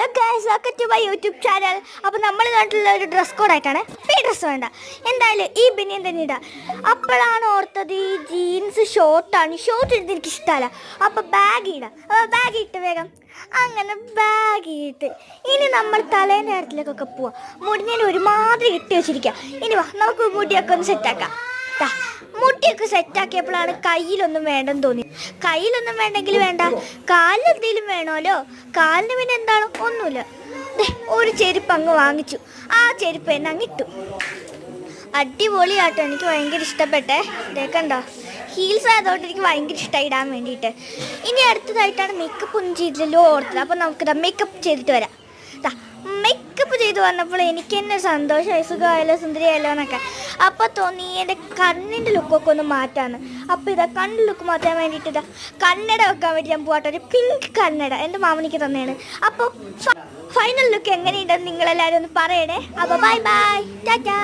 Hello guys, welcome to my YouTube channel. അപ്പോൾ നമ്മൾ നാട്ടിലുള്ള ഒരു ഡ്രസ് കോഡായിട്ടാണ്. ഈ ഡ്രസ്സ് വേണ്ട, എന്തായാലും ഈ ബനിയൻ തന്നെ ഇടാം. അപ്പോഴാണ് ഓർത്തത് ഈ ജീൻസ് ഷോർട്ടാണ്, ഷോർട്ട് ഇടുന്നത് എനിക്ക് ഇഷ്ടമല്ല. അപ്പോൾ ബാഗ് ഇടാം, ബാഗ് ഇട്ട് വേഗം അങ്ങനെ ബാഗ് ഇട്ട് ഇനി നമ്മൾ തലേൻ്റെ നേരത്തിലേക്കൊക്കെ പോവാം. മുടിഞ്ഞതിന് ഒരുമാതിരി ഇട്ട് വെച്ചിരിക്കുക. ഇനി വാ, നമുക്ക് മുടിയൊക്കെ ഒന്ന് സെറ്റാക്കാം. മുടിയൊക്കെ സെറ്റാക്കിയപ്പോഴാണ് കയ്യിലൊന്നും വേണ്ടെന്ന് തോന്നി. കയ്യിലൊന്നും വേണ്ടെങ്കിൽ വേണ്ട, കാലിലെന്തെങ്കിലും വേണമല്ലോ. കാലിന് പിന്നെ എന്താണ്, ഒന്നുമില്ല. ഒരു ചെരുപ്പ് അങ്ങ് വാങ്ങിച്ചു, ആ ചെരുപ്പ് തന്നെ അങ്ങിട്ടു. അടിപൊളിയാട്ടോ, എനിക്ക് ഭയങ്കര ഇഷ്ടപ്പെട്ടെ. ഇതേക്കണ്ടോ, ഹീൽസ് ആയതുകൊണ്ട് എനിക്ക് ഭയങ്കര ഇഷ്ടമായി ഇടാൻ വേണ്ടിയിട്ട്. ഇനി അടുത്തതായിട്ടാണ് മേക്കപ്പ് ഒന്നും ചെയ്തില്ലല്ലോ ഓർത്തത്. അപ്പോൾ നമുക്കിതാ മേക്കപ്പ് ചെയ്തിട്ട് വരാം. മേക്കപ്പ് ചെയ്ത് വന്നപ്പോൾ എനിക്ക് തന്നെ സന്തോഷമായി, സുഖമായല്ലോ, സുന്ദരിയായല്ലോ എന്നൊക്കെ. അപ്പോൾ തോന്നി എൻ്റെ കണ്ണിൻ്റെ ലുക്കൊക്കെ ഒന്ന് മാറ്റാന്ന്. അപ്പോൾ ഇതാ കണ്ണിൻ്റെ ലുക്ക് മാറ്റാൻ വേണ്ടിയിട്ട് ഇതാ കണ്ണട വെക്കാൻ വേണ്ടി ഞാൻ പോകട്ടെ. ഒരു പിങ്ക് കണ്ണട എൻ്റെ മാമനിക്ക് തന്നെയാണ്. അപ്പോൾ ഫൈനൽ ലുക്ക് എങ്ങനെയുണ്ടെന്ന് നിങ്ങളെല്ലാവരും ഒന്ന് പറയണേ. അപ്പോൾ ബൈ ബൈ, ടാറ്റാ.